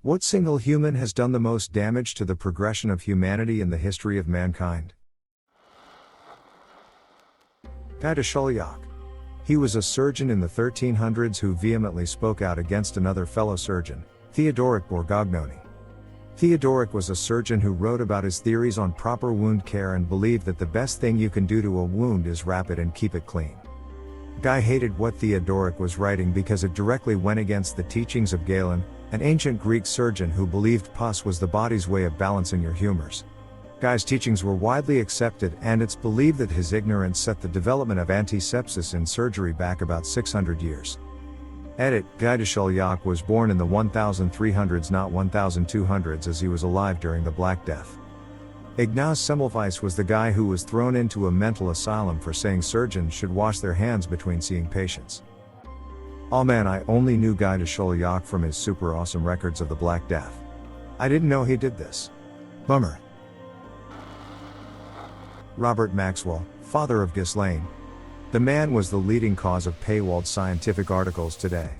What single human has done the most damage to the progression of humanity in the history of mankind? Guy de Chauliac. He was a surgeon in the 1300s who vehemently spoke out against another fellow surgeon, Theodoric Borgognoni. Theodoric was a surgeon who wrote about his theories on proper wound care and believed that the best thing you can do to a wound is wrap it and keep it clean. Guy hated what Theodoric was writing because it directly went against the teachings of Ghislane, an ancient Greek surgeon who believed pus was the body's way of balancing your humors. Guy's teachings were widely accepted, and it's believed that his ignorance set the development of antisepsis in surgery back about 600 years. Edit, Guy de Chauliac was born in the 1300s, not 1200s, as he was alive during the Black Death. Ignaz Semmelweis was the guy who was thrown into a mental asylum for saying surgeons should wash their hands between seeing patients. Oh man, I only knew Guy de Chauliac from his super awesome records of the Black Death. I didn't know he did this. Bummer. Robert Maxwell, father of Ghislane. The man was the leading cause of paywalled scientific articles today.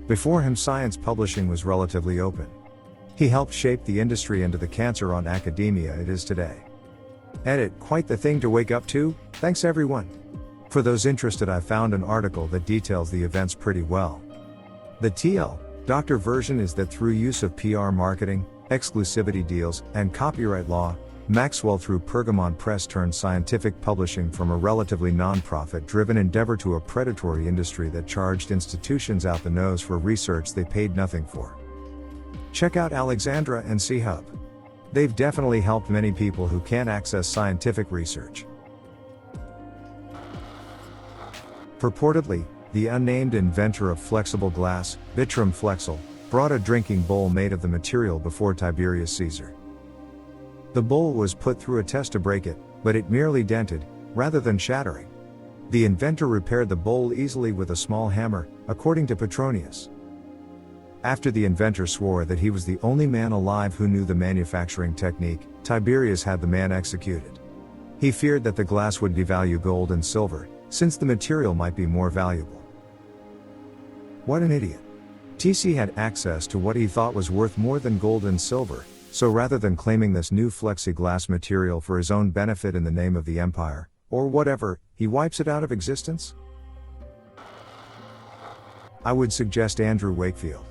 Before him, science publishing was relatively open. He helped shape the industry into the cancer on academia it is today. Edit, quite the thing to wake up to, thanks everyone. For those interested, I found an article that details the events pretty well. The Doctor version is that through use of PR marketing, exclusivity deals, and copyright law, Maxwell through Pergamon Press turned scientific publishing from a relatively non-profit-driven endeavor to a predatory industry that charged institutions out the nose for research they paid nothing for. Check out Alexandra and C-Hub. They've definitely helped many people who can't access scientific research. Purportedly, the unnamed inventor of flexible glass, vitrum flexile, brought a drinking bowl made of the material before Tiberius Caesar. The bowl was put through a test to break it, but it merely dented, rather than shattering. The inventor repaired the bowl easily with a small hammer, according to Petronius. After the inventor swore that he was the only man alive who knew the manufacturing technique, Tiberius had the man executed. He feared that the glass would devalue gold and silver, since the material might be more valuable. What an idiot. TC had access to what he thought was worth more than gold and silver, so rather than claiming this new flexiglass material for his own benefit in the name of the empire, or whatever, he wipes it out of existence? I would suggest Andrew Wakefield.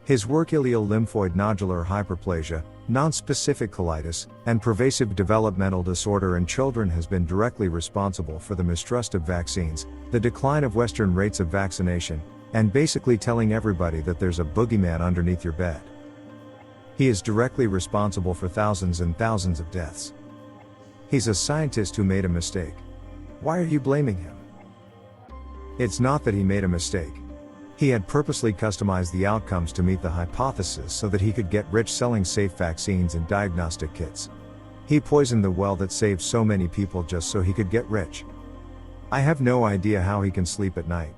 His work Ileal lymphoid nodular hyperplasia, nonspecific colitis, and pervasive developmental disorder in children has been directly responsible for the mistrust of vaccines, the decline of Western rates of vaccination, and basically telling everybody that there's a boogeyman underneath your bed. He is directly responsible for thousands and thousands of deaths. He's a scientist who made a mistake. Why are you blaming him? It's not that he made a mistake. He had purposely customized the outcomes to meet the hypothesis so that he could get rich selling safe vaccines and diagnostic kits. He poisoned the well that saved so many people just so he could get rich. I have no idea how he can sleep at night.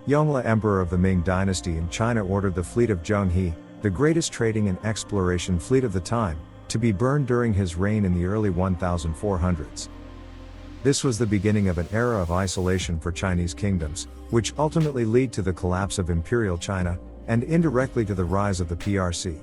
Yongle Emperor of the Ming Dynasty in China ordered the fleet of Zheng He, the greatest trading and exploration fleet of the time, to be burned during his reign in the early 1400s. This was the beginning of an era of isolation for Chinese kingdoms, which ultimately led to the collapse of Imperial China, and indirectly to the rise of the PRC.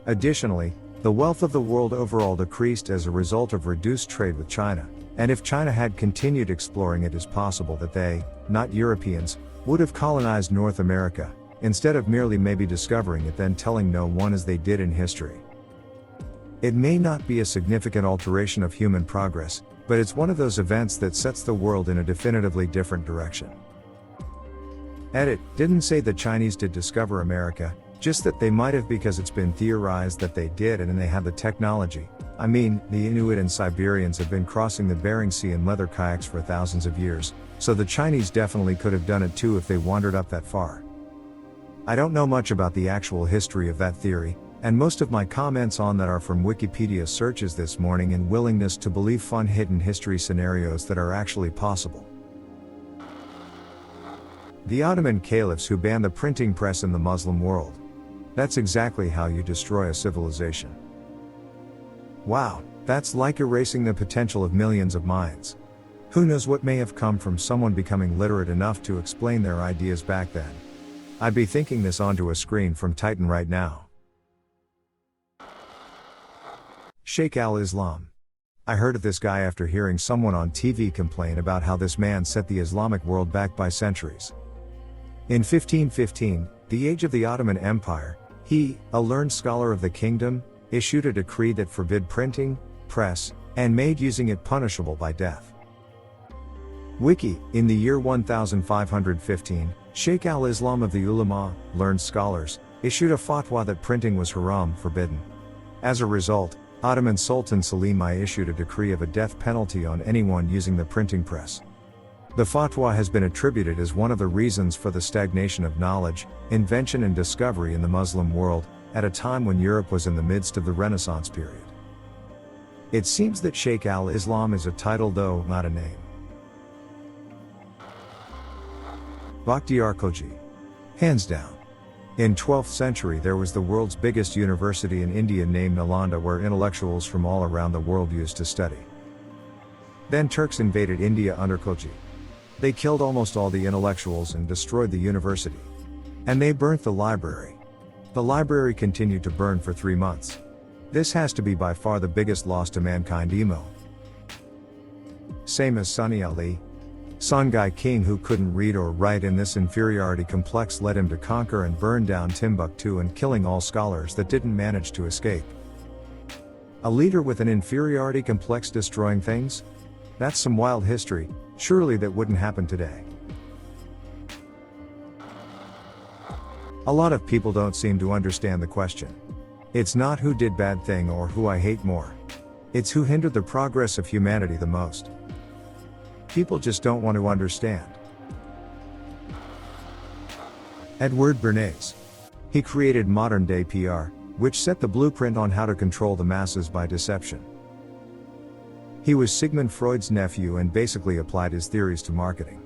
Additionally, the wealth of the world overall decreased as a result of reduced trade with China, and if China had continued exploring, it is possible that they, not Europeans, would have colonized North America, instead of merely maybe discovering it then telling no one as they did in history. It may not be a significant alteration of human progress, but it's one of those events that sets the world in a definitively different direction. Edit, didn't say the Chinese did discover America, just that they might have because it's been theorized that they did and they had the technology. I mean, the Inuit and Siberians have been crossing the Bering Sea in leather kayaks for thousands of years, so the Chinese definitely could have done it too if they wandered up that far. I don't know much about the actual history of that theory, and most of my comments on that are from Wikipedia searches this morning and willingness to believe fun hidden history scenarios that are actually possible. The Ottoman caliphs who banned the printing press in the Muslim world. That's exactly how you destroy a civilization. Wow, that's like erasing the potential of millions of minds. Who knows what may have come from someone becoming literate enough to explain their ideas back then. I'd be thinking this onto a screen from Titan right now. Sheikh al-Islam. I heard of this guy after hearing someone on TV complain about how this man set the Islamic world back by centuries. In 1515, the age of the Ottoman Empire, he, a learned scholar of the kingdom, issued a decree that forbid printing, press, and made using it punishable by death. Wiki, in the year 1515, Sheikh al-Islam of the ulama, learned scholars, issued a fatwa that printing was haram, forbidden. As a result, Ottoman Sultan Selim I issued a decree of a death penalty on anyone using the printing press. The fatwa has been attributed as one of the reasons for the stagnation of knowledge, invention and discovery in the Muslim world, at a time when Europe was in the midst of the Renaissance period. It seems that Sheikh al-Islam is a title though, not a name. Bakhtiyar Khilji. Hands down. In 12th century there was the world's biggest university in India named Nalanda where intellectuals from all around the world used to study. Then Turks invaded India under Khilji. They killed almost all the intellectuals and destroyed the university. And they burnt the library. The library continued to burn for 3 months. This has to be by far the biggest loss to mankind emo. Same as Sunny Ali. Songhai king who couldn't read or write, and this inferiority complex led him to conquer and burn down Timbuktu and killing all scholars that didn't manage to escape. A leader with an inferiority complex destroying things? That's some wild history, surely that wouldn't happen today. A lot of people don't seem to understand the question. It's not who did bad thing or who I hate more. It's who hindered the progress of humanity the most. People just don't want to understand. Edward Bernays. He created modern-day PR, which set the blueprint on how to control the masses by deception. He was Sigmund Freud's nephew and basically applied his theories to marketing.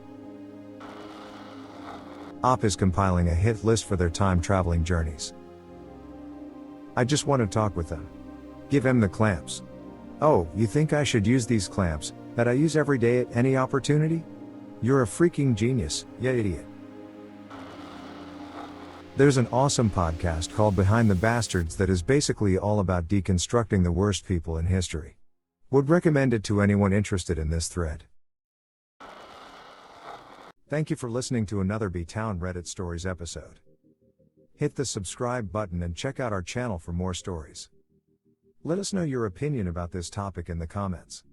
OP is compiling a hit list for their time-traveling journeys. I just want to talk with them. Give them the clamps. Oh, you think I should use these clamps, that I use every day at any opportunity? You're a freaking genius, ya idiot. There's an awesome podcast called Behind the Bastards that is basically all about deconstructing the worst people in history. Would recommend it to anyone interested in this thread. Thank you for listening to another B-Town Reddit Stories episode. Hit the subscribe button and check out our channel for more stories. Let us know your opinion about this topic in the comments.